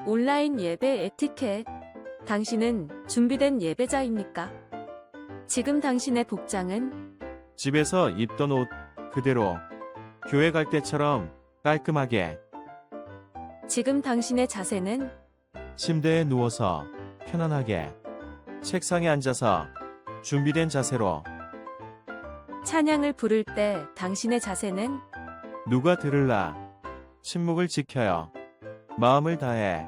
온라인 예배 에티켓. 당신은 준비된 예배자입니까? 지금 당신의 복장은 집에서 입던 옷 그대로 교회 갈 때처럼 깔끔하게 지금 당신의 자세는 침대에 누워서 편안하게 책상에 앉아서 준비된 자세로 찬양을 부를 때 당신의 자세는 누가 들을라 침묵을 지켜요. 마음을 다해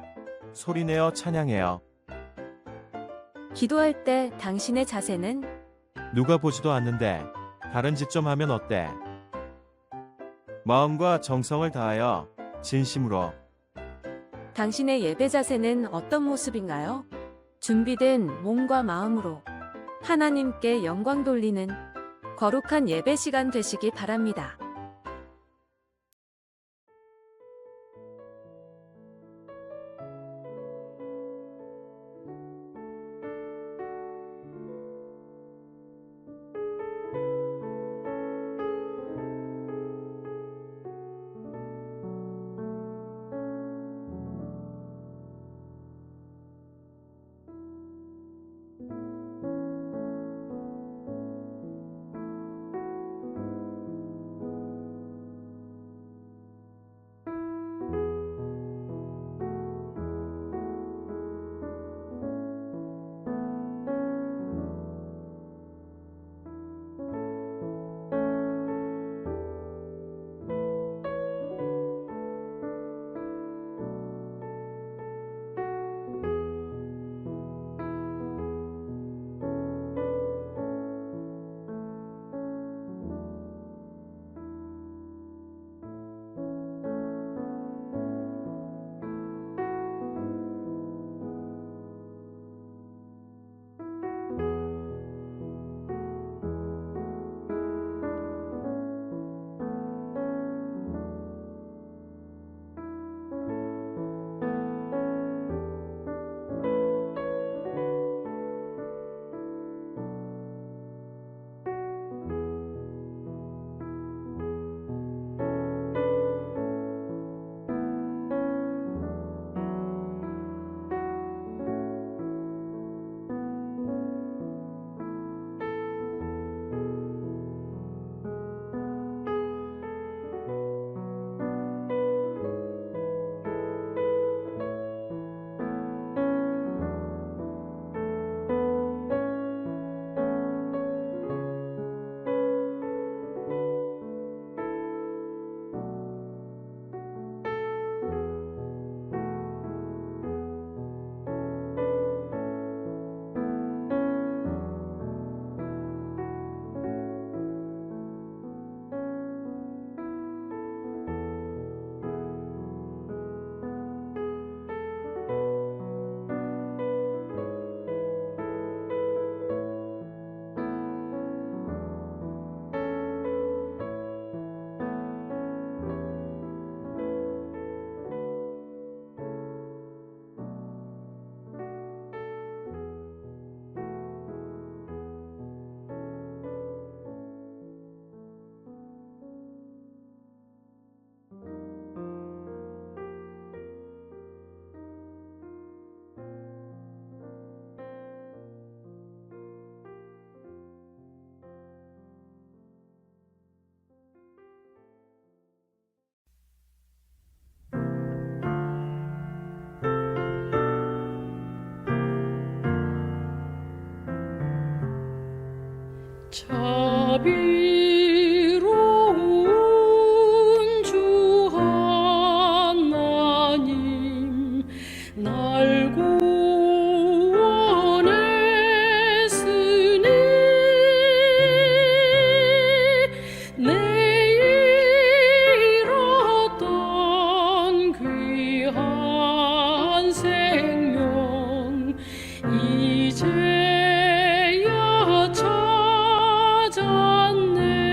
소리내어 찬양해요. 기도할 때 당신의 자세는 누가 보지도 않는데 다른 짓 좀 하면 어때? 마음과 정성을 다하여 진심으로 당신의 예배 자세는 어떤 모습인가요? 준비된 몸과 마음으로 하나님께 영광 돌리는 거룩한 예배 시간 되시기 바랍니다. 자비로운 주 하나님 날 구원했으니 내 잃었던 귀한 생명 이제야 찾았네.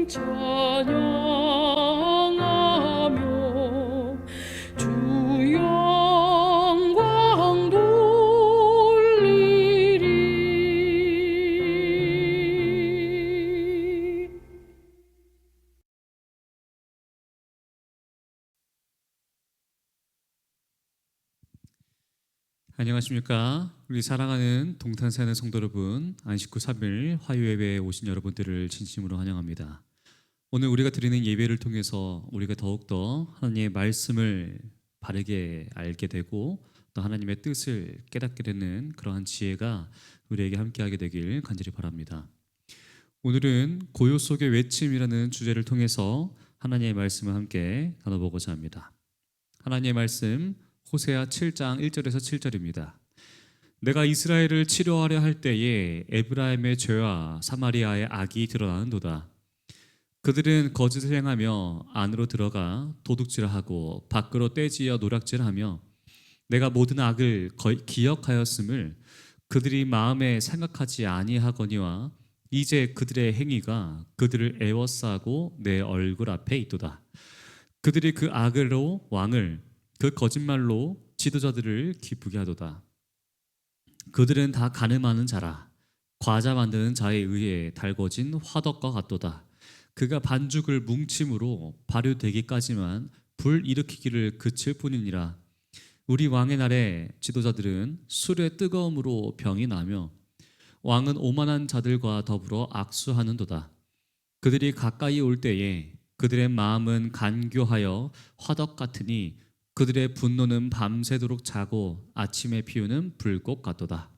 찬양하며 주 영광 돌리리. 안녕하십니까. 우리 사랑하는 동탄 사는 성도 여러분, 안식 후 3일 화요예배에 오신 여러분들을 진심으로 환영합니다. 오늘 우리가 드리는 예배를 통해서 우리가 더욱더 하나님의 말씀을 바르게 알게 되고 또 하나님의 뜻을 깨닫게 되는 그러한 지혜가 우리에게 함께하게 되길 간절히 바랍니다. 오늘은 고요 속의 외침이라는 주제를 통해서 하나님의 말씀을 함께 나눠보고자 합니다. 하나님의 말씀 호세아 7장 1절에서 7절입니다. 내가 이스라엘을 치료하려 할 때에 에브라임의 죄와 사마리아의 악이 드러나는도다. 그들은 거짓을 행하며 안으로 들어가 도둑질하고 밖으로 떼지어 노략질하며 내가 모든 악을 기억하였음을 그들이 마음에 생각하지 아니하거니와 이제 그들의 행위가 그들을 애워싸고 내 얼굴 앞에 있도다. 그들이 그 악으로 왕을 그 거짓말로 지도자들을 기쁘게 하도다. 그들은 다 가늠하는 자라 과자 만드는 자에 의해 달궈진 화덕과 같도다. 그가 반죽을 뭉침으로 발효되기까지만 불 일으키기를 그칠 뿐이니라. 우리 왕의 날에 지도자들은 술의 뜨거움으로 병이 나며 왕은 오만한 자들과 더불어 악수하는도다. 그들이 가까이 올 때에 그들의 마음은 간교하여 화덕 같으니 그들의 분노는 밤새도록 자고 아침에 피우는 불꽃 같도다.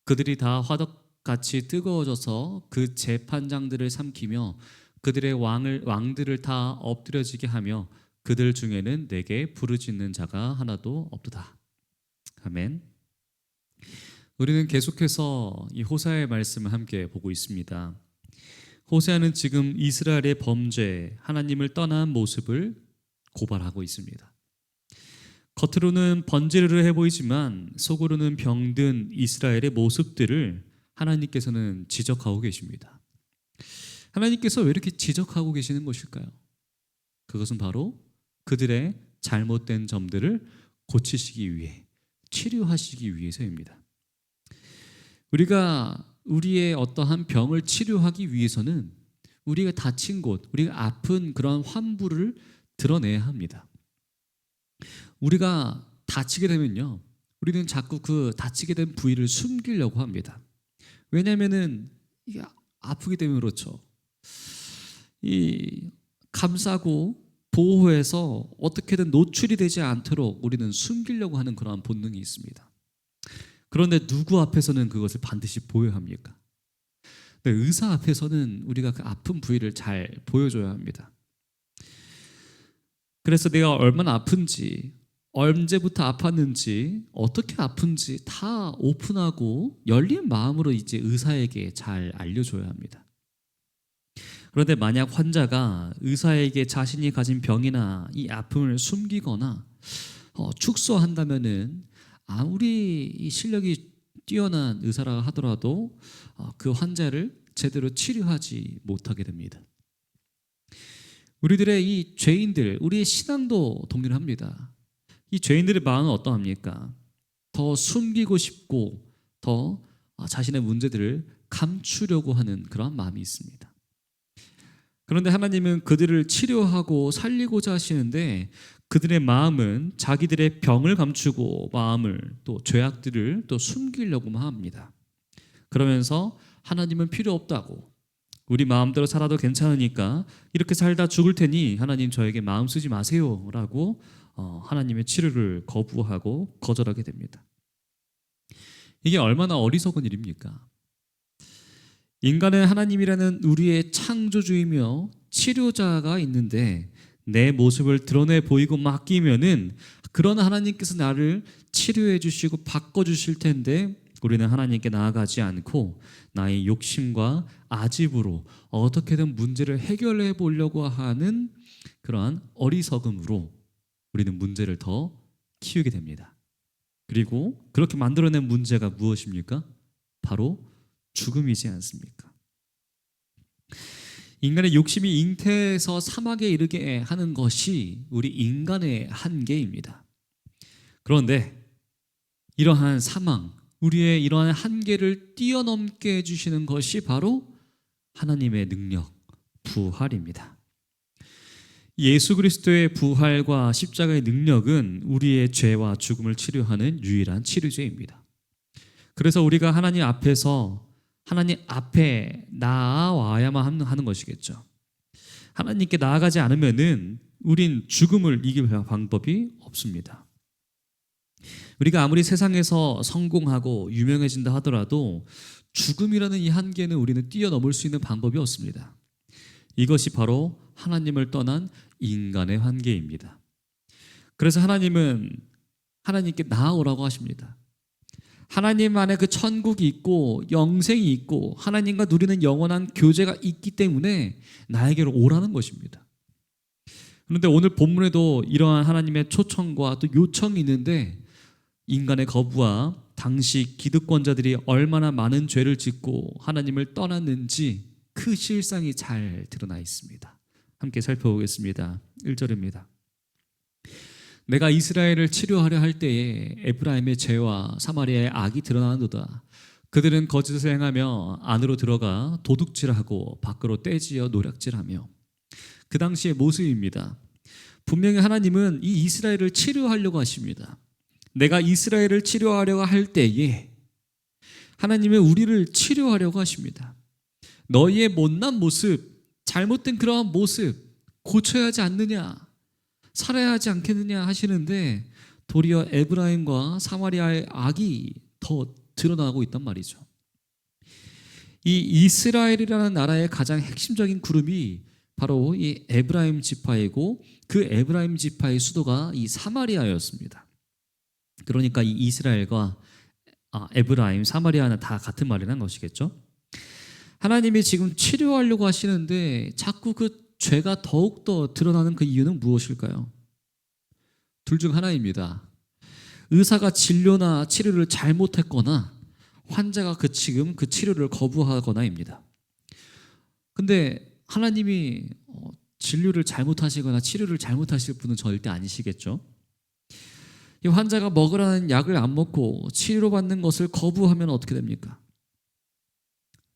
그들이 다 화덕같이 뜨거워져서 그 재판장들을 삼키며 그들의 왕들을 다 엎드려지게 하며 그들 중에는 내게 부르짖는 자가 하나도 없도다. 아멘. 우리는 계속해서 이 호세아의 말씀을 함께 보고 있습니다. 호세아는 지금 이스라엘의 범죄, 하나님을 떠난 모습을 고발하고 있습니다. 겉으로는 번지르르 해 보이지만 속으로는 병든 이스라엘의 모습들을 하나님께서는 지적하고 계십니다. 하나님께서 왜 이렇게 지적하고 계시는 것일까요? 그것은 바로 그들의 잘못된 점들을 고치시기 위해, 치료하시기 위해서입니다. 우리가 우리의 어떠한 병을 치료하기 위해서는 우리가 다친 곳, 우리가 아픈 그런 환부를 드러내야 합니다. 우리가 다치게 되면요, 우리는 자꾸 그 다치게 된 부위를 숨기려고 합니다. 왜냐하면은 이게 아프기 때문에 그렇죠. 이 감싸고 보호해서 어떻게든 노출이 되지 않도록 우리는 숨기려고 하는 그러한 본능이 있습니다. 그런데 누구 앞에서는 그것을 반드시 보여야 합니까? 네, 의사 앞에서는 우리가 그 아픈 부위를 잘 보여줘야 합니다. 그래서 내가 얼마나 아픈지, 언제부터 아팠는지, 어떻게 아픈지 다 오픈하고 열린 마음으로 이제 의사에게 잘 알려줘야 합니다. 그런데 만약 환자가 의사에게 자신이 가진 병이나 이 아픔을 숨기거나 축소한다면은 아무리 이 실력이 뛰어난 의사라 하더라도 그 환자를 제대로 치료하지 못하게 됩니다. 우리들의 이 죄인들, 우리의 신앙도 동일합니다. 이 죄인들의 마음은 어떠합니까? 더 숨기고 싶고 더 자신의 문제들을 감추려고 하는 그런 마음이 있습니다. 그런데 하나님은 그들을 치료하고 살리고자 하시는데 그들의 마음은 자기들의 병을 감추고 마음을 또 죄악들을 또 숨기려고만 합니다. 그러면서 하나님은 필요 없다고, 우리 마음대로 살아도 괜찮으니까 이렇게 살다 죽을 테니 하나님 저에게 마음 쓰지 마세요 라고 하나님의 치료를 거부하고 거절하게 됩니다. 이게 얼마나 어리석은 일입니까? 인간은 하나님이라는 우리의 창조주이며 치료자가 있는데 내 모습을 드러내 보이고 맡기면은 그런 하나님께서 나를 치료해 주시고 바꿔 주실 텐데 우리는 하나님께 나아가지 않고 나의 욕심과 아집으로 어떻게든 문제를 해결해 보려고 하는 그러한 어리석음으로 우리는 문제를 더 키우게 됩니다. 그리고 그렇게 만들어낸 문제가 무엇입니까? 바로 죽음이지 않습니까? 인간의 욕심이 잉태해서 사막에 이르게 하는 것이 우리 인간의 한계입니다. 그런데 이러한 사망, 우리의 이러한 한계를 뛰어넘게 해주시는 것이 바로 하나님의 능력, 부활입니다. 예수 그리스도의 부활과 십자가의 능력은 우리의 죄와 죽음을 치료하는 유일한 치료제입니다. 그래서 우리가 하나님 앞에 나아와야만 하는 것이겠죠. 하나님께 나아가지 않으면은 우린 죽음을 이길 방법이 없습니다. 우리가 아무리 세상에서 성공하고 유명해진다 하더라도 죽음이라는 이 한계는 우리는 뛰어넘을 수 있는 방법이 없습니다. 이것이 바로 하나님을 떠난 인간의 한계입니다. 그래서 하나님은 하나님께 나아오라고 하십니다. 하나님 안에 그 천국이 있고 영생이 있고 하나님과 누리는 영원한 교제가 있기 때문에 나에게로 오라는 것입니다. 그런데 오늘 본문에도 이러한 하나님의 초청과 또 요청이 있는데 인간의 거부와 당시 기득권자들이 얼마나 많은 죄를 짓고 하나님을 떠났는지 그 실상이 잘 드러나 있습니다. 함께 살펴보겠습니다. 1절입니다. 내가 이스라엘을 치료하려 할 때에 에프라임의 죄와 사마리아의 악이 드러나는도다. 그들은 거짓을 행하며 안으로 들어가 도둑질하고 밖으로 떼지어 노략질하며. 그 당시의 모습입니다. 분명히 하나님은 이 이스라엘을 치료하려고 하십니다. 내가 이스라엘을 치료하려고 할 때에 하나님은 우리를 치료하려고 하십니다. 너희의 못난 모습, 잘못된 그러한 모습 고쳐야 하지 않느냐, 살아야 하지 않겠느냐 하시는데 도리어 에브라임과 사마리아의 악이 더 드러나고 있단 말이죠. 이 이스라엘이라는 나라의 가장 핵심적인 그룹이 바로 이 에브라임 지파이고 그 에브라임 지파의 수도가 이 사마리아였습니다. 그러니까 이 이스라엘과 에브라임, 사마리아는 다 같은 말이라는 것이겠죠. 하나님이 지금 치료하려고 하시는데 자꾸 그 죄가 더욱더 드러나는 그 이유는 무엇일까요? 둘 중 하나입니다. 의사가 진료나 치료를 잘못했거나 환자가 지금 그 치료를 거부하거나입니다. 근데 하나님이 진료를 잘못하시거나 치료를 잘못하실 분은 절대 아니시겠죠. 이 환자가 먹으라는 약을 안 먹고 치료받는 것을 거부하면 어떻게 됩니까?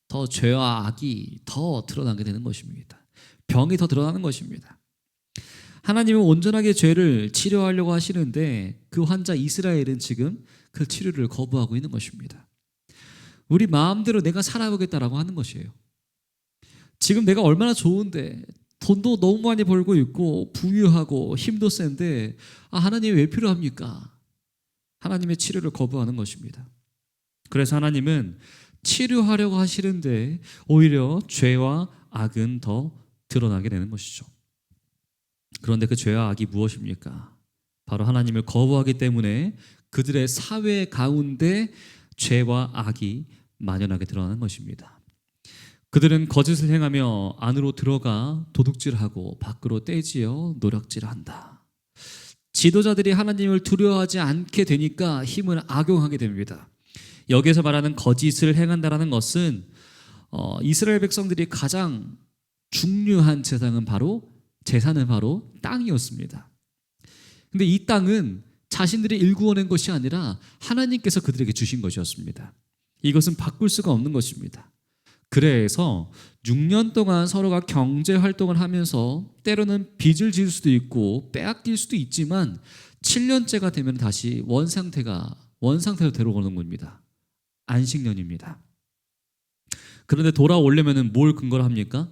더 죄와 악이 더 드러나게 되는 것입니다. 병이 더 드러나는 것입니다. 하나님은 온전하게 죄를 치료하려고 하시는데 그 환자 이스라엘은 지금 그 치료를 거부하고 있는 것입니다. 우리 마음대로 내가 살아보겠다라고 하는 것이에요. 지금 내가 얼마나 좋은데 돈도 너무 많이 벌고 있고 부유하고 힘도 센데 하나님이 왜 필요합니까? 하나님의 치료를 거부하는 것입니다. 그래서 하나님은 치료하려고 하시는데 오히려 죄와 악은 더 드러나게 되는 것이죠. 그런데 그 죄와 악이 무엇입니까? 바로 하나님을 거부하기 때문에 그들의 사회 가운데 죄와 악이 만연하게 드러나는 것입니다. 그들은 거짓을 행하며 안으로 들어가 도둑질하고 밖으로 떼지어 노략질한다. 지도자들이 하나님을 두려워하지 않게 되니까 힘을 악용하게 됩니다. 여기서 말하는 거짓을 행한다라는 것은 이스라엘 백성들이 가장 중요한 재산은 바로 땅이었습니다. 근데 이 땅은 자신들이 일구어낸 것이 아니라 하나님께서 그들에게 주신 것이었습니다. 이것은 바꿀 수가 없는 것입니다. 그래서 6년 동안 서로가 경제 활동을 하면서 때로는 빚을 질 수도 있고 빼앗길 수도 있지만 7년째가 되면 다시 원상태로 데려오는 겁니다. 안식년입니다. 그런데 돌아오려면 뭘 근거로 합니까?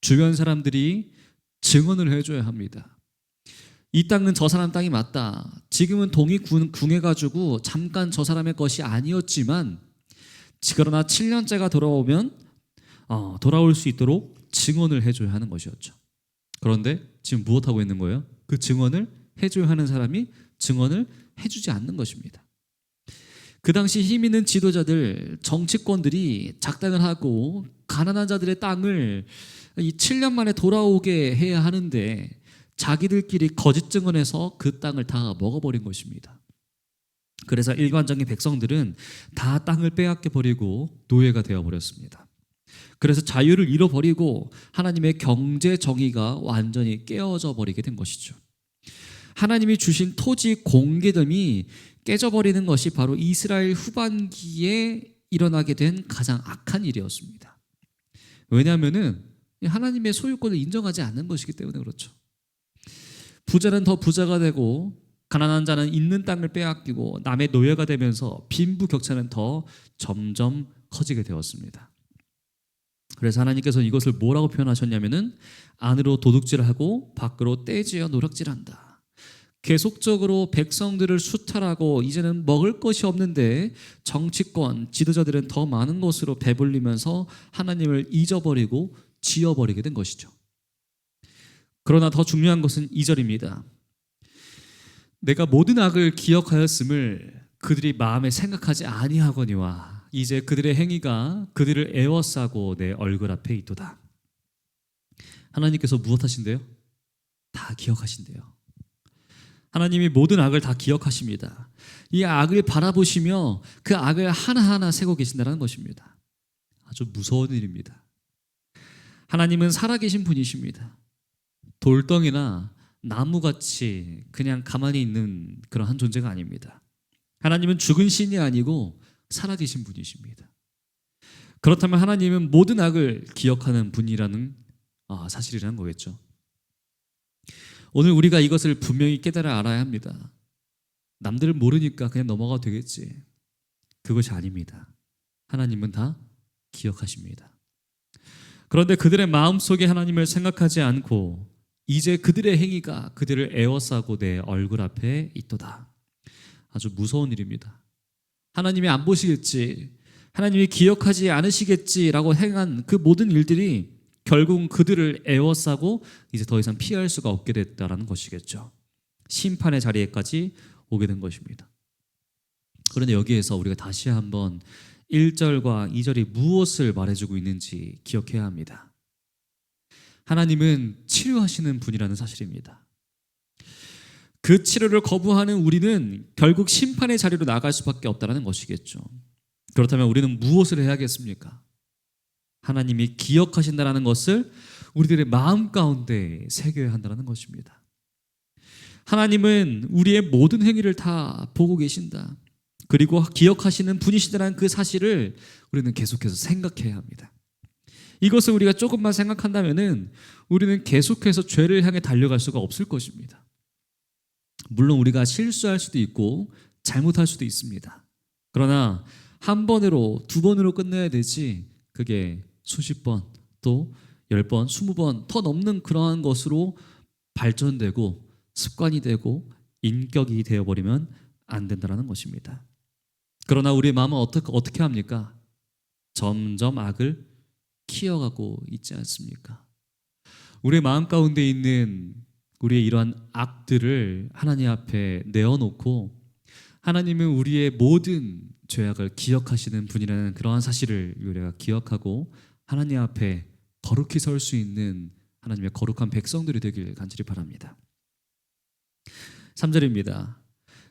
주변 사람들이 증언을 해줘야 합니다. 이 땅은 저 사람 땅이 맞다. 지금은 동이 궁해가지고 잠깐 저 사람의 것이 아니었지만 그러나 7년째가 돌아오면 돌아올 수 있도록 증언을 해줘야 하는 것이었죠. 그런데 지금 무엇하고 있는 거예요? 그 증언을 해줘야 하는 사람이 증언을 해주지 않는 것입니다. 그 당시 힘 있는 지도자들, 정치권들이 작당을 하고 가난한 자들의 땅을 이 7년 만에 돌아오게 해야 하는데 자기들끼리 거짓 증언해서 그 땅을 다 먹어버린 것입니다. 그래서 일반적인 백성들은 다 땅을 빼앗겨 버리고 노예가 되어버렸습니다. 그래서 자유를 잃어버리고 하나님의 경제 정의가 완전히 깨어져 버리게 된 것이죠. 하나님이 주신 토지 공개됨이 깨져버리는 것이 바로 이스라엘 후반기에 일어나게 된 가장 악한 일이었습니다. 왜냐하면 하나님의 소유권을 인정하지 않는 것이기 때문에 그렇죠. 부자는 더 부자가 되고 가난한 자는 있는 땅을 빼앗기고 남의 노예가 되면서 빈부격차는 더 점점 커지게 되었습니다. 그래서 하나님께서는 이것을 뭐라고 표현하셨냐면은 안으로 도둑질하고 밖으로 떼지어 노략질한다. 계속적으로 백성들을 수탈하고 이제는 먹을 것이 없는데 정치권, 지도자들은 더 많은 것으로 배불리면서 하나님을 잊어버리고 지어버리게 된 것이죠. 그러나 더 중요한 것은 2절입니다. 내가 모든 악을 기억하였음을 그들이 마음에 생각하지 아니하거니와 이제 그들의 행위가 그들을 애워싸고 내 얼굴 앞에 있도다. 하나님께서 무엇 하신대요? 다 기억하신대요. 하나님이 모든 악을 다 기억하십니다. 이 악을 바라보시며 그 악을 하나하나 세고 계신다는 것입니다. 아주 무서운 일입니다. 하나님은 살아계신 분이십니다. 돌덩이나 나무같이 그냥 가만히 있는 그런 한 존재가 아닙니다. 하나님은 죽은 신이 아니고 살아계신 분이십니다. 그렇다면 하나님은 모든 악을 기억하는 분이라는 사실이라는 거겠죠. 오늘 우리가 이것을 분명히 깨달아 알아야 합니다. 남들을 모르니까 그냥 넘어가도 되겠지. 그것이 아닙니다. 하나님은 다 기억하십니다. 그런데 그들의 마음속에 하나님을 생각하지 않고 이제 그들의 행위가 그들을 애워싸고 내 얼굴 앞에 있도다. 아주 무서운 일입니다. 하나님이 안 보시겠지, 하나님이 기억하지 않으시겠지라고 행한 그 모든 일들이 결국 그들을 애워싸고 이제 더 이상 피할 수가 없게 됐다라는 것이겠죠. 심판의 자리에까지 오게 된 것입니다. 그런데 여기에서 우리가 다시 한번 1절과 2절이 무엇을 말해주고 있는지 기억해야 합니다. 하나님은 치료하시는 분이라는 사실입니다. 그 치료를 거부하는 우리는 결국 심판의 자리로 나갈 수밖에 없다는 것이겠죠. 그렇다면 우리는 무엇을 해야겠습니까? 하나님이 기억하신다는 것을 우리들의 마음 가운데 새겨야 한다는 것입니다. 하나님은 우리의 모든 행위를 다 보고 계신다. 그리고 기억하시는 분이시다는 그 사실을 우리는 계속해서 생각해야 합니다. 이것을 우리가 조금만 생각한다면은 우리는 계속해서 죄를 향해 달려갈 수가 없을 것입니다. 물론 우리가 실수할 수도 있고 잘못할 수도 있습니다. 그러나 한 번으로, 두 번으로 끝내야 되지 그게 수십 번, 또 10번, 20번 더 넘는 그러한 것으로 발전되고 습관이 되고 인격이 되어버리면 안 된다는 것입니다. 그러나 우리의 마음은 어떻게 합니까? 점점 악을 키워가고 있지 않습니까? 우리의 마음 가운데 있는 우리의 이러한 악들을 하나님 앞에 내어놓고 하나님은 우리의 모든 죄악을 기억하시는 분이라는 그러한 사실을 우리가 기억하고 하나님 앞에 거룩히 설 수 있는 하나님의 거룩한 백성들이 되길 간절히 바랍니다. 3절입니다.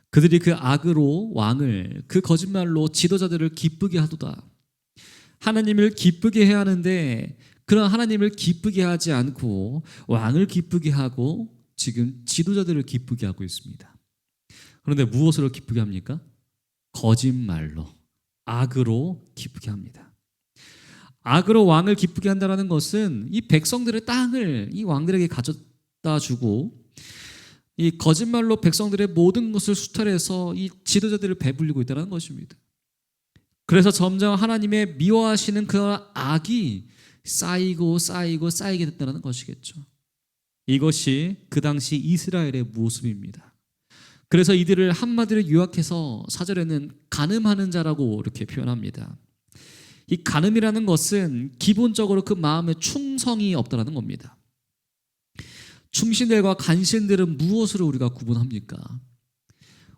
그들이 그 악으로 왕을, 그 거짓말로 지도자들을 기쁘게 하도다. 하나님을 기쁘게 해야 하는데 그런 하나님을 기쁘게 하지 않고 왕을 기쁘게 하고 지금 지도자들을 기쁘게 하고 있습니다. 그런데 무엇으로 기쁘게 합니까? 거짓말로, 악으로 기쁘게 합니다. 악으로 왕을 기쁘게 한다는 것은 이 백성들의 땅을 이 왕들에게 가져다 주고 이 거짓말로 백성들의 모든 것을 수탈해서 이 지도자들을 배불리고 있다는 것입니다. 그래서 점점 하나님의 미워하시는 그 악이 쌓이고 쌓이게 됐다는 것이겠죠. 이것이 그 당시 이스라엘의 모습입니다. 그래서 이들을 한마디로 요약해서 4절에는 간음하는 자라고 이렇게 표현합니다. 이 간음이라는 것은 기본적으로 그 마음에 충성이 없다는 겁니다. 충신들과 간신들은 무엇으로 우리가 구분합니까?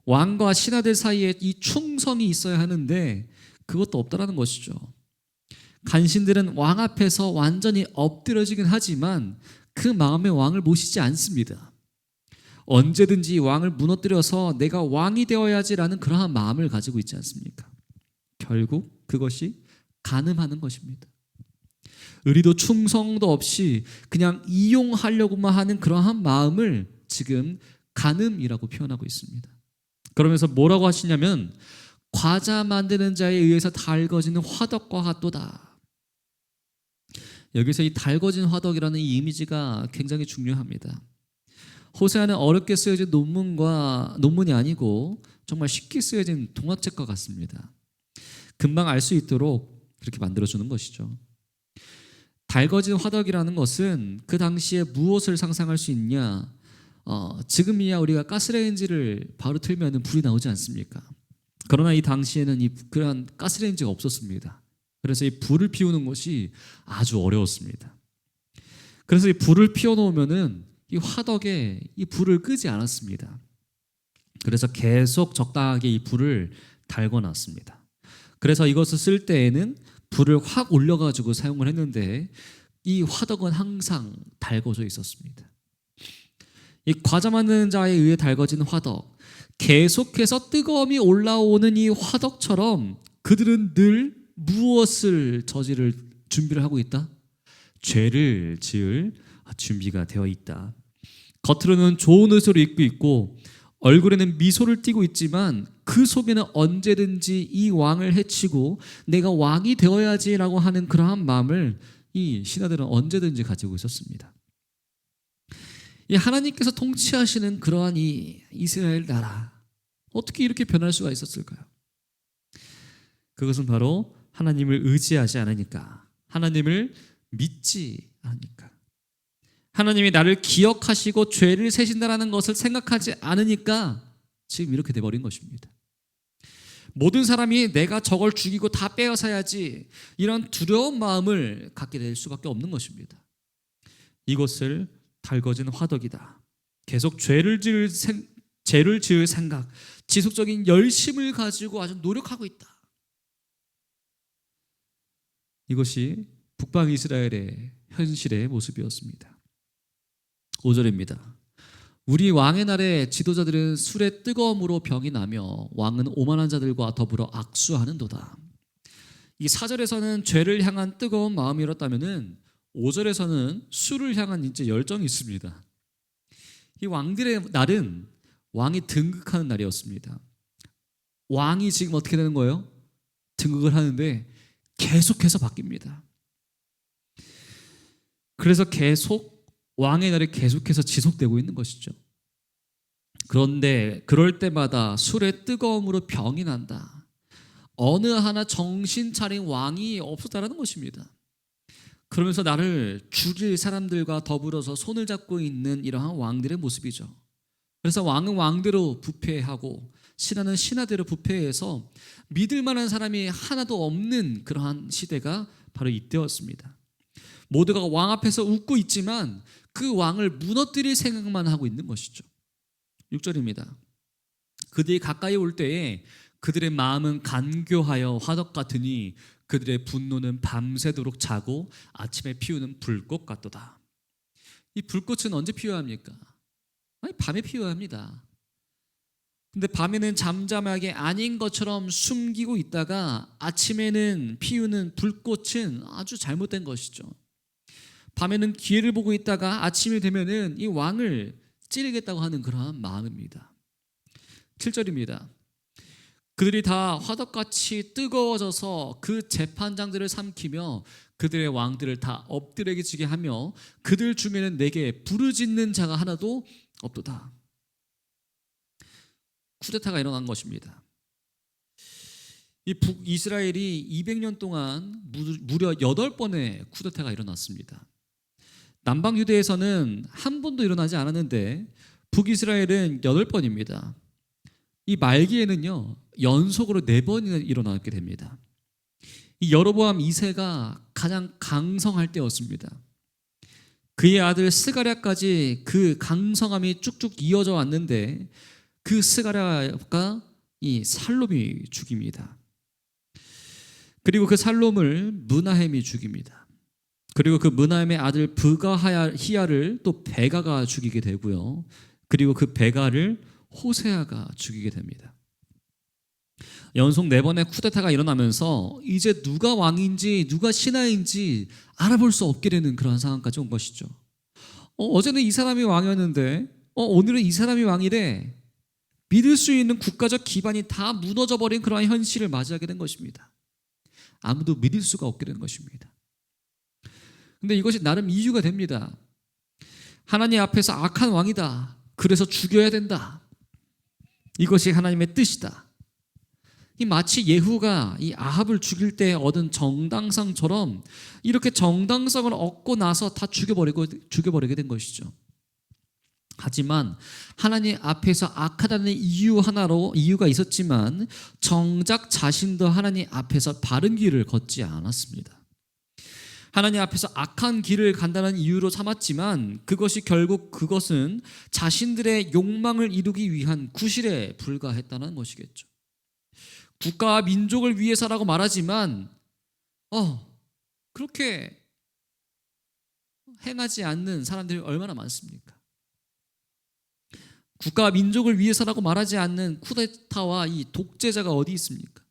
왕과 신하들 사이에 이 충성이 있어야 하는데 그것도 없다는 것이죠. 간신들은 왕 앞에서 완전히 엎드려지긴 하지만 그 마음에 왕을 모시지 않습니다. 언제든지 왕을 무너뜨려서 내가 왕이 되어야지라는 그러한 마음을 가지고 있지 않습니까? 결국 그것이 간음하는 것입니다. 의리도 충성도 없이 그냥 이용하려고만 하는 그러한 마음을 지금 간음이라고 표현하고 있습니다. 그러면서 뭐라고 하시냐면 과자 만드는 자에 의해서 달궈지는 화덕과 같도다. 여기서 이 달궈진 화덕이라는 이 이미지가 굉장히 중요합니다. 호세아는 어렵게 쓰여진 논문이 아니고 정말 쉽게 쓰여진 동화책과 같습니다. 금방 알 수 있도록 그렇게 만들어주는 것이죠. 달궈진 화덕이라는 것은 그 당시에 무엇을 상상할 수 있냐? 지금이야 우리가 가스레인지를 바로 틀면 불이 나오지 않습니까? 그러나 이 당시에는 그러한 가스레인지가 없었습니다. 그래서 이 불을 피우는 것이 아주 어려웠습니다. 그래서 이 불을 피워놓으면은 이 화덕에 이 불을 끄지 않았습니다. 그래서 계속 적당하게 이 불을 달궈놨습니다. 그래서 이것을 쓸 때에는 불을 확 올려가지고 사용을 했는데 이 화덕은 항상 달궈져 있었습니다. 이 과자 만드는 자에 의해 달궈진 화덕, 계속해서 뜨거움이 올라오는 이 화덕처럼 그들은 늘 무엇을 저지를 준비를 하고 있다? 죄를 지을 준비가 되어 있다. 겉으로는 좋은 옷을 입고 있고 얼굴에는 미소를 띠고 있지만 그 속에는 언제든지 이 왕을 해치고 내가 왕이 되어야지라고 하는 그러한 마음을 이 신하들은 언제든지 가지고 있었습니다. 이 하나님께서 통치하시는 그러한 이 이스라엘 나라, 어떻게 이렇게 변할 수가 있었을까요? 그것은 바로 하나님을 의지하지 않으니까, 하나님을 믿지 않으니까, 하나님이 나를 기억하시고 죄를 세신다라는 것을 생각하지 않으니까 지금 이렇게 돼버린 것입니다. 모든 사람이 내가 저걸 죽이고 다 빼앗아야지 이런 두려운 마음을 갖게 될 수밖에 없는 것입니다. 이것을 달궈진 화덕이다. 계속 죄를 지을 생각, 지속적인 열심을 가지고 아주 노력하고 있다. 이것이 북방 이스라엘의 현실의 모습이었습니다. 5절입니다. 우리 왕의 날에 지도자들은 술의 뜨거움으로 병이 나며 왕은 오만한 자들과 더불어 악수하는도다. 이 4절에서는 죄를 향한 뜨거운 마음이었다면은 5절에서는 술을 향한 이제 열정이 있습니다. 이 왕들의 날은 왕이 등극하는 날이었습니다. 왕이 지금 어떻게 되는 거예요? 등극을 하는데 계속해서 바뀝니다. 그래서 계속 왕의 날이 계속해서 지속되고 있는 것이죠. 그런데 그럴 때마다 술의 뜨거움으로 병이 난다. 어느 하나 정신 차린 왕이 없었다는 것입니다. 그러면서 나를 죽일 사람들과 더불어서 손을 잡고 있는 이러한 왕들의 모습이죠. 그래서 왕은 왕대로 부패하고 신하는 신하대로 부패해서 믿을 만한 사람이 하나도 없는 그러한 시대가 바로 이때였습니다. 모두가 왕 앞에서 웃고 있지만 그 왕을 무너뜨릴 생각만 하고 있는 것이죠. 6절입니다. 그들이 가까이 올 때에 그들의 마음은 간교하여 화덕 같으니 그들의 분노는 밤새도록 자고 아침에 피우는 불꽃 같도다. 이 불꽃은 언제 피워야 합니까? 아니, 밤에 피워야 합니다. 근데 밤에는 잠잠하게 아닌 것처럼 숨기고 있다가 아침에는 피우는 불꽃은 아주 잘못된 것이죠. 밤에는 기회를 보고 있다가 아침이 되면은 이 왕을 찌르겠다고 하는 그러한 마음입니다. 7절입니다. 그들이 다 화덕같이 뜨거워져서 그 재판장들을 삼키며 그들의 왕들을 다 엎드려지게 하며 그들 중에는 내게 부르짖는 자가 하나도 없도다. 쿠데타가 일어난 것입니다. 이 북이스라엘이 200년 동안 무려 8번의 쿠데타가 일어났습니다. 남방 유대에서는 한 번도 일어나지 않았는데 북이스라엘은 8번입니다. 이 말기에는요 연속으로 4번이나 일어나게 됩니다. 이 여로보암 2세가 가장 강성할 때였습니다. 그의 아들 스가랴까지 그 강성함이 쭉쭉 이어져 왔는데 그 스가랴가 이 살롬이 죽입니다. 그리고 그 살롬을 므나헴이 죽입니다. 그리고 그 므나헴의 아들 브가히야를 또 베가가 죽이게 되고요. 그리고 그 베가를 호세아가 죽이게 됩니다. 연속 4번의 쿠데타가 일어나면서 이제 누가 왕인지 누가 신하인지 알아볼 수 없게 되는 그런 상황까지 온 것이죠. 어제는 이 사람이 왕이었는데 오늘은 이 사람이 왕이래. 믿을 수 있는 국가적 기반이 다 무너져버린 그러한 현실을 맞이하게 된 것입니다. 아무도 믿을 수가 없게 된 것입니다. 근데 이것이 나름 이유가 됩니다. 하나님 앞에서 악한 왕이다. 그래서 죽여야 된다. 이것이 하나님의 뜻이다. 이 마치 예후가 이 아합을 죽일 때 얻은 정당성처럼 이렇게 정당성을 얻고 나서 다 죽여버리게 된 것이죠. 하지만 하나님 앞에서 악하다는 이유가 있었지만 정작 자신도 하나님 앞에서 바른 길을 걷지 않았습니다. 하나님 앞에서 악한 길을 간다는 이유로 삼았지만 그것은 자신들의 욕망을 이루기 위한 구실에 불과했다는 것이겠죠. 국가와 민족을 위해서라고 말하지만 그렇게 행하지 않는 사람들이 얼마나 많습니까? 국가와 민족을 위해서라고 말하지 않는 쿠데타와 이 독재자가 어디 있습니까?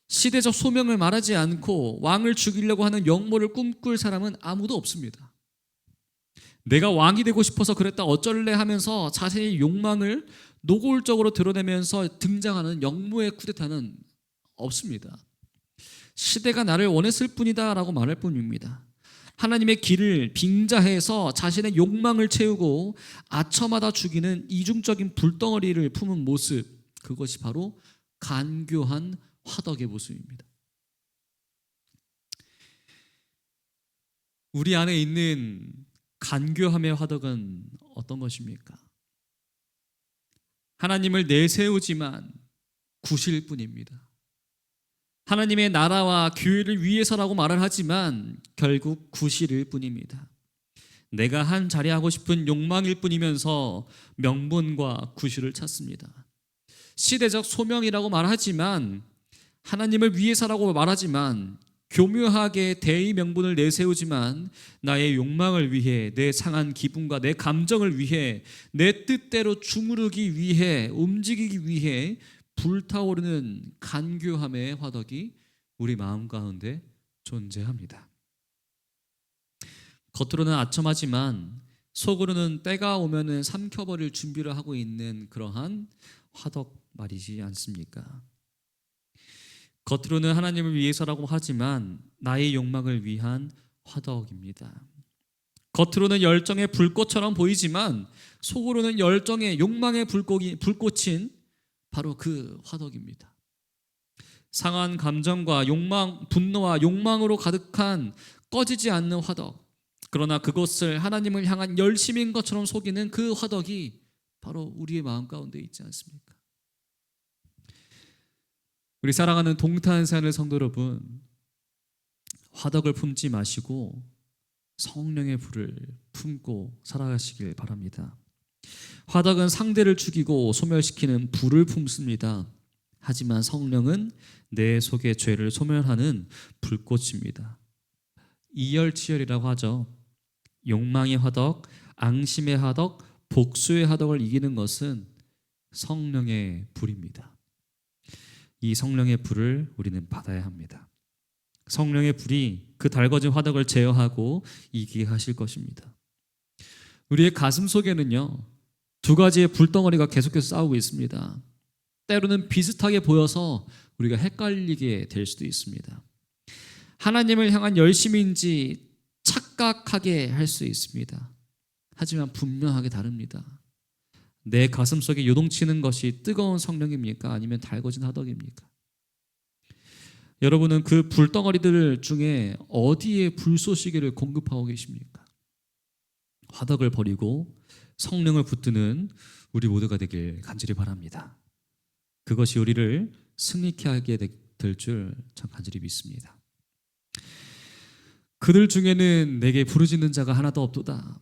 시대적 소명을 말하지 않고 왕을 죽이려고 하는 역모를 꿈꿀 사람은 아무도 없습니다. 내가 왕이 되고 싶어서 그랬다 어쩔래 하면서 자신의 욕망을 노골적으로 드러내면서 등장하는 역모의 쿠데타는 없습니다. 시대가 나를 원했을 뿐이다 라고 말할 뿐입니다. 하나님의 길을 빙자해서 자신의 욕망을 채우고 아첨하다 죽이는 이중적인 불덩어리를 품은 모습, 그것이 바로 간교한 화덕의 모습입니다. 우리 안에 있는 간교함의 화덕은 어떤 것입니까? 하나님을 내세우지만 구실 뿐입니다. 하나님의 나라와 교회를 위해서라고 말을 하지만 결국 구실일 뿐입니다. 내가 한 자리 하고 싶은 욕망일 뿐이면서 명분과 구실을 찾습니다. 시대적 소명이라고 말하지만 하나님을 위해서라고 말하지만 교묘하게 대의 명분을 내세우지만 나의 욕망을 위해 내 상한 기분과 내 감정을 위해 내 뜻대로 주무르기 위해 움직이기 위해 불타오르는 간교함의 화덕이 우리 마음 가운데 존재합니다. 겉으로는 아첨하지만 속으로는 때가 오면은 삼켜버릴 준비를 하고 있는 그러한 화덕 말이지 않습니까? 겉으로는 하나님을 위해서라고 하지만 나의 욕망을 위한 화덕입니다. 겉으로는 열정의 불꽃처럼 보이지만 속으로는 열정의 욕망의 불꽃인 바로 그 화덕입니다. 상한 감정과 욕망, 분노와 욕망으로 가득한 꺼지지 않는 화덕. 그러나 그것을 하나님을 향한 열심인 것처럼 속이는 그 화덕이 바로 우리의 마음 가운데 있지 않습니까? 우리 사랑하는 동탄산의 성도 여러분, 화덕을 품지 마시고 성령의 불을 품고 살아가시길 바랍니다. 화덕은 상대를 죽이고 소멸시키는 불을 품습니다. 하지만 성령은 내 속의 죄를 소멸하는 불꽃입니다. 이열치열이라고 하죠. 욕망의 화덕, 앙심의 화덕, 복수의 화덕을 이기는 것은 성령의 불입니다. 이 성령의 불을 우리는 받아야 합니다. 성령의 불이 그 달궈진 화덕을 제어하고 이기게 하실 것입니다. 우리의 가슴 속에는요, 두 가지의 불덩어리가 계속해서 싸우고 있습니다. 때로는 비슷하게 보여서 우리가 헷갈리게 될 수도 있습니다. 하나님을 향한 열심인지 착각하게 할 수 있습니다. 하지만 분명하게 다릅니다. 내 가슴 속에 요동치는 것이 뜨거운 성령입니까? 아니면 달궈진 화덕입니까? 여러분은 그 불덩어리들 중에 어디에 불쏘시개를 공급하고 계십니까? 화덕을 버리고 성령을 붙드는 우리 모두가 되길 간절히 바랍니다. 그것이 우리를 승리케 하게 될 줄 참 간절히 믿습니다. 그들 중에는 내게 부르짖는 자가 하나도 없도다.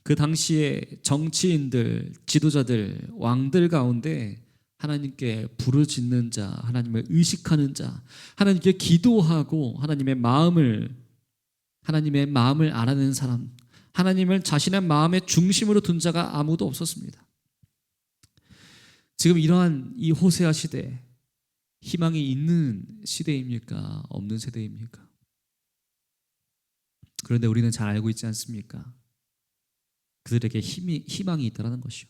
그 당시에 정치인들, 지도자들, 왕들 가운데 하나님께 부르짖는 자, 하나님을 의식하는 자, 하나님께 기도하고 하나님의 마음을 알아내는 사람, 하나님을 자신의 마음의 중심으로 둔 자가 아무도 없었습니다. 지금 이러한 이 호세아 시대, 희망이 있는 시대입니까? 없는 세대입니까? 그런데 우리는 잘 알고 있지 않습니까? 그들에게 희망이 있다는 것이요.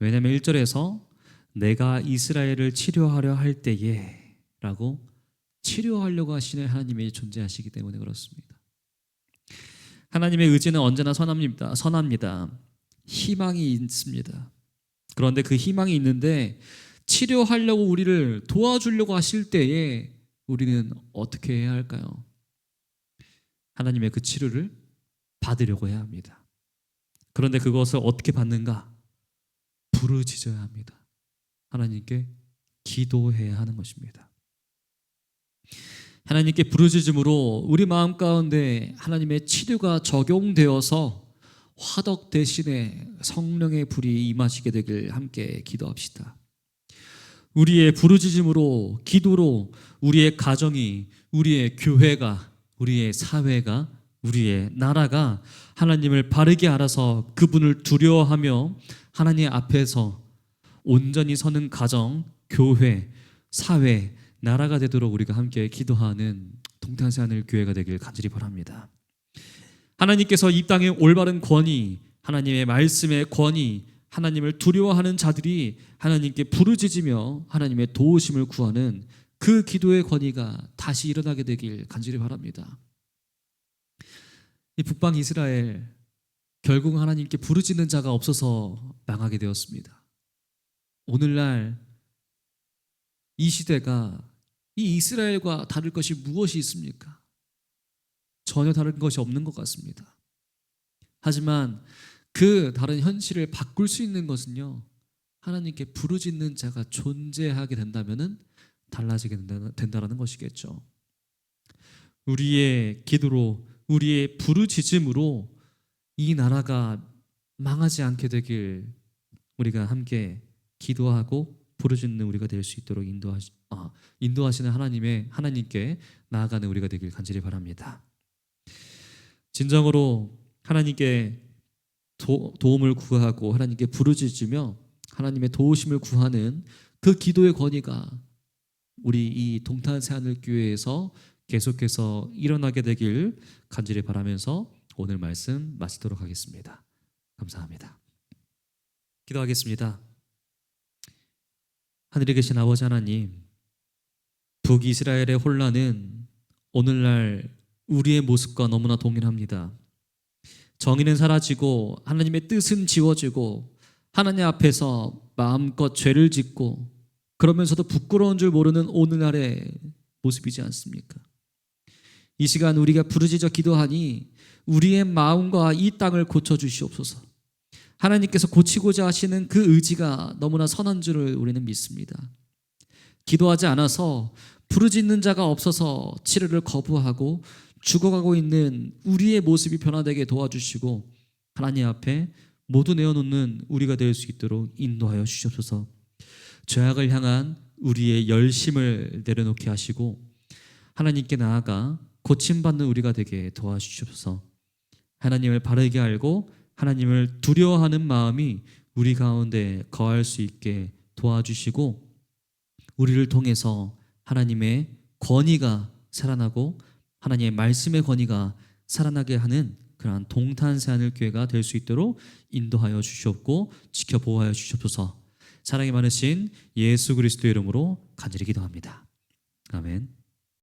왜냐하면 1절에서 내가 이스라엘을 치료하려 할 때에 라고 치료하려고 하시는 하나님이 존재하시기 때문에 그렇습니다. 하나님의 의지는 언제나 선합니다. 희망이 있습니다. 그런데 그 희망이 있는데 치료하려고 우리를 도와주려고 하실 때에 우리는 어떻게 해야 할까요? 하나님의 그 치료를 받으려고 해야 합니다. 그런데 그것을 어떻게 받는가? 부르짖어야 합니다. 하나님께 기도해야 하는 것입니다. 하나님께 부르짖음으로 우리 마음 가운데 하나님의 치료가 적용되어서 화덕 대신에 성령의 불이 임하시게 되길 함께 기도합시다. 우리의 부르짖음으로, 기도로 우리의 가정이, 우리의 교회가, 우리의 사회가, 우리의 나라가 하나님을 바르게 알아서 그분을 두려워하며 하나님 앞에서 온전히 서는 가정, 교회, 사회, 나라가 되도록 우리가 함께 기도하는 동탄새하늘 교회가 되길 간절히 바랍니다. 하나님께서 이 땅의 올바른 권위, 하나님의 말씀의 권위, 하나님을 두려워하는 자들이 하나님께 부르짖으며 하나님의 도우심을 구하는 그 기도의 권위가 다시 일어나게 되길 간절히 바랍니다. 이 북방 이스라엘 결국 하나님께 부르짖는 자가 없어서 망하게 되었습니다. 오늘날 이 시대가 이 이스라엘과 다를 것이 무엇이 있습니까? 전혀 다른 것이 없는 것 같습니다. 하지만 그 다른 현실을 바꿀 수 있는 것은요, 하나님께 부르짖는 자가 존재하게 된다면 달라지게 된다는 것이겠죠. 우리의 기도로, 우리의 부르짖음으로 이 나라가 망하지 않게 되길 우리가 함께 기도하고 부르짖는 우리가 될 수 있도록 인도하시는 하나님께 나아가는 우리가 되길 간절히 바랍니다. 진정으로 하나님께 도움을 구하고 하나님께 부르짖으며 하나님의 도우심을 구하는 그 기도의 권위가 우리 이 동탄새하늘교회에서 계속해서 일어나게 되길 간절히 바라면서 오늘 말씀 마치도록 하겠습니다. 감사합니다. 기도하겠습니다. 하늘에 계신 아버지 하나님, 북이스라엘의 혼란은 오늘날 우리의 모습과 너무나 동일합니다. 정의는 사라지고 하나님의 뜻은 지워지고 하나님 앞에서 마음껏 죄를 짓고 그러면서도 부끄러운 줄 모르는 오늘날의 모습이지 않습니까? 이 시간 우리가 부르짖어 기도하니 우리의 마음과 이 땅을 고쳐주시옵소서. 하나님께서 고치고자 하시는 그 의지가 너무나 선한 줄을 우리는 믿습니다. 기도하지 않아서 부르짖는 자가 없어서 치료를 거부하고 죽어가고 있는 우리의 모습이 변화되게 도와주시고 하나님 앞에 모두 내어놓는 우리가 될 수 있도록 인도하여 주시옵소서. 죄악을 향한 우리의 열심을 내려놓게 하시고 하나님께 나아가 고침받는 우리가 되게 도와주시옵소서. 하나님을 바르게 알고 하나님을 두려워하는 마음이 우리 가운데 거할 수 있게 도와주시고 우리를 통해서 하나님의 권위가 살아나고 하나님의 말씀의 권위가 살아나게 하는 그러한 동탄새하늘교회가 될 수 있도록 인도하여 주시옵고 지켜보호하여 주시옵소서. 사랑이 많으신 예수 그리스도의 이름으로 간절히 기도합니다. 아멘.